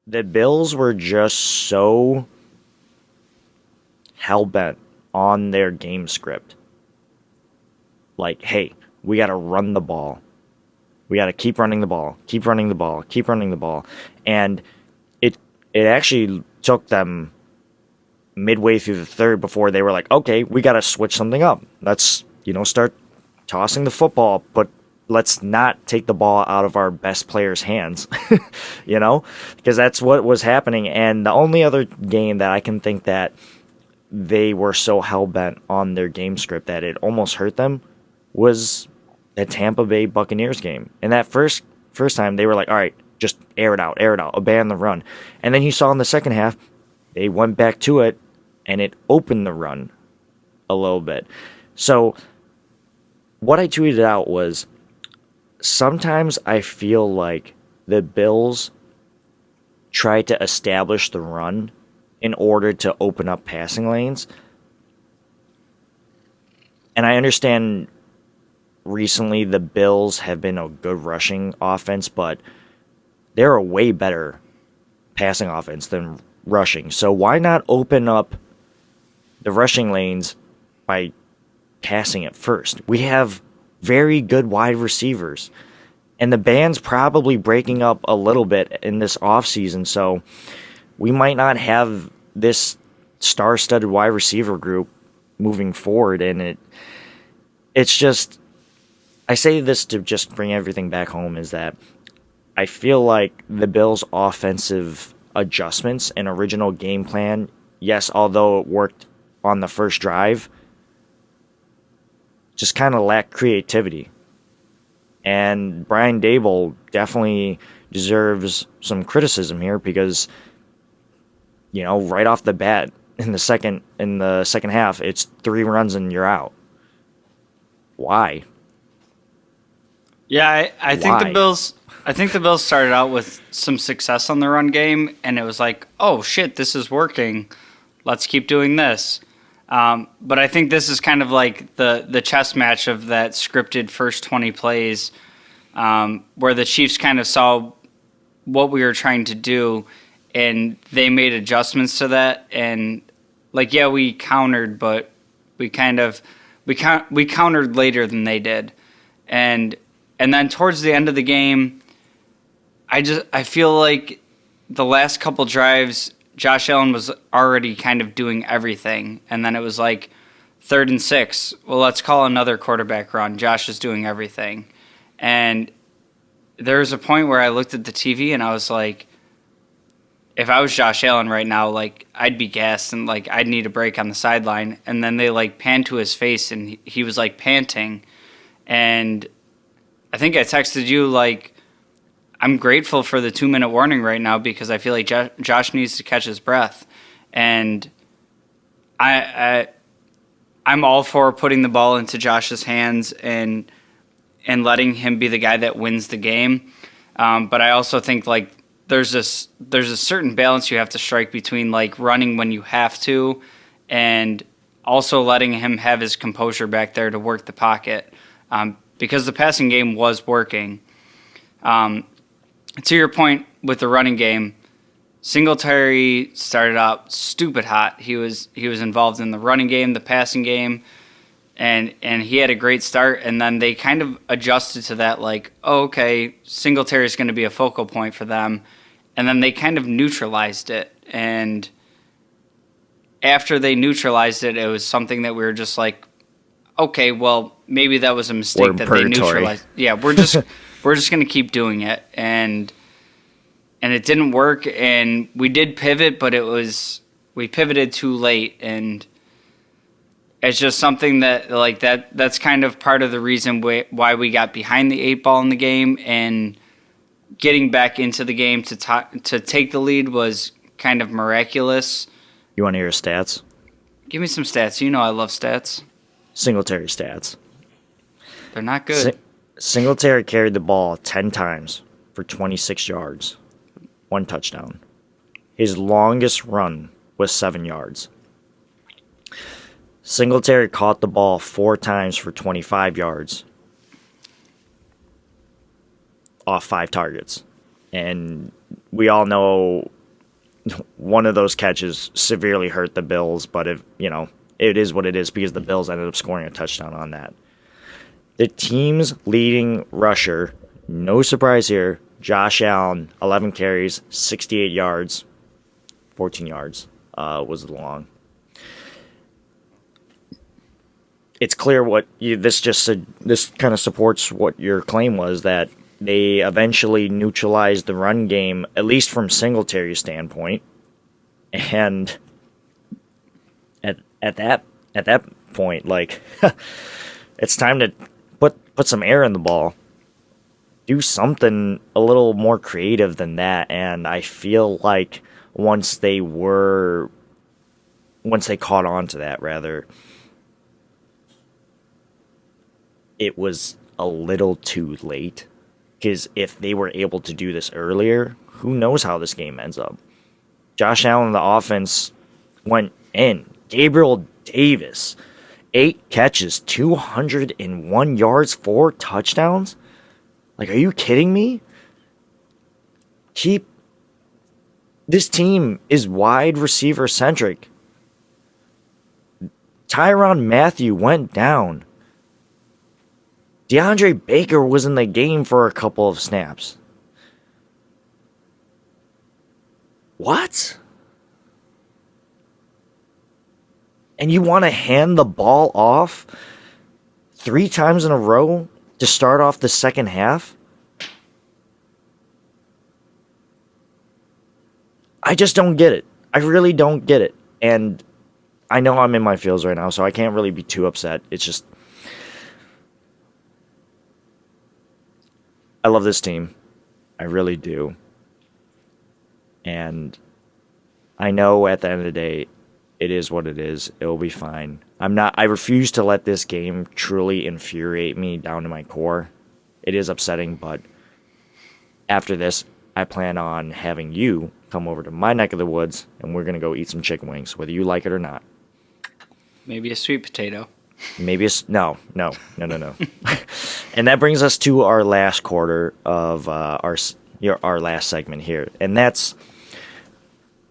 The Bills were just so hell bent on their game script. Like, hey, we got to run the ball. We got to keep running the ball, keep running the ball, keep running the ball. And it actually took them midway through the third before they were like, okay, we got to switch something up. Let's, start tossing the football, but let's not take the ball out of our best players' hands, because that's what was happening. And the only other game that I can think that they were so hell bent on their game script that it almost hurt them was the Tampa Bay Buccaneers game. And that first time they were like, all right, just air it out, abandon the run. And then you saw in the second half, they went back to it and it opened the run a little bit. So what I tweeted out was, sometimes I feel like the Bills try to establish the run in order to open up passing lanes. And I understand recently the Bills have been a good rushing offense, but they're a way better passing offense than rushing. So why not open up the rushing lanes by passing it first? We have very good wide receivers. And the band's probably breaking up a little bit in this offseason, so we might not have this star-studded wide receiver group moving forward. And it's just, I say this to just bring everything back home, is that I feel like the Bills' offensive adjustments and original game plan, yes, although it worked on the first drive, just kind of lacked creativity. And Brian Dable definitely deserves some criticism here because, right off the bat in the second half, it's 3 runs and you're out. Why? Yeah, I think the Why? Bills. I think the Bills started out with some success on the run game, and it was like, oh shit, this is working. Let's keep doing this. But I think this is kind of like the chess match of that scripted first 20 plays, where the Chiefs kind of saw what we were trying to do, and they made adjustments to that. And we countered, but we countered later than they did, and then towards the end of the game, I feel like the last couple drives, Josh Allen was already kind of doing everything, and then it was like 3rd and 6. Well, let's call another quarterback run. Josh is doing everything, and there was a point where I looked at the TV and I was like, if I was Josh Allen right now, like I'd be gassed and like I'd need a break on the sideline. And then they like panned to his face and he was like panting, and I think I texted you like, I'm grateful for the 2-minute warning right now because I feel like Josh needs to catch his breath. And I'm all for putting the ball into Josh's hands and letting him be the guy that wins the game. But I also think like there's a certain balance you have to strike between like running when you have to and also letting him have his composure back there to work the pocket, because the passing game was working. To your point with the running game, Singletary started out stupid hot. He was involved in the running game, the passing game, and he had a great start. And then they kind of adjusted to that, like, oh, okay, Singletary is going to be a focal point for them. And then they kind of neutralized it. And after they neutralized it, it was something that we were just like, okay, well, maybe that was a mistake that they neutralized. Yeah, we're just going to keep doing it. And it didn't work, and we did pivot, but we pivoted too late, and it's just something that like that's kind of part of the reason why we got behind the 8 ball in the game, and getting back into the game to take the lead was kind of miraculous. You want to hear stats? Give me some stats. You know I love stats. Singletary stats. They're not good. Singletary carried the ball 10 times for 26 yards, 1 touchdown. His longest run was 7 yards. Singletary caught the ball 4 times for 25 yards off 5 targets. And we all know one of those catches severely hurt the Bills, but it is what it is because the Bills ended up scoring a touchdown on that. The team's leading rusher, no surprise here, Josh Allen, 11 carries, 68 yards, 14 yards was the long. It's clear this kind of supports what your claim was, that they eventually neutralized the run game, at least from Singletary's standpoint. And at that point, like, it's time to put some air in the ball. Do something a little more creative than that. And I feel like once they caught on to that, rather, it was a little too late. Because if they were able to do this earlier, who knows how this game ends up. Josh Allen, the offense went in. Gabriel Davis, 8 catches, 201 yards, 4 touchdowns. Like, are you kidding me? This team is wide receiver centric. Tyrann Mathieu went down. DeAndre Baker was in the game for a couple of snaps. What? And you want to hand the ball off 3 times in a row to start off the second half? I just don't get it. I really don't get it. And I know I'm in my feels right now, so I can't really be too upset. It's just, I love this team. I really do. And I know at the end of the day, it is what it is. It will be fine. I refuse to let this game truly infuriate me down to my core. It is upsetting, but after this, I plan on having you come over to my neck of the woods, and we're going to go eat some chicken wings, whether you like it or not. Maybe a sweet potato. Maybe no. And that brings us to our last quarter of our last segment here, and that's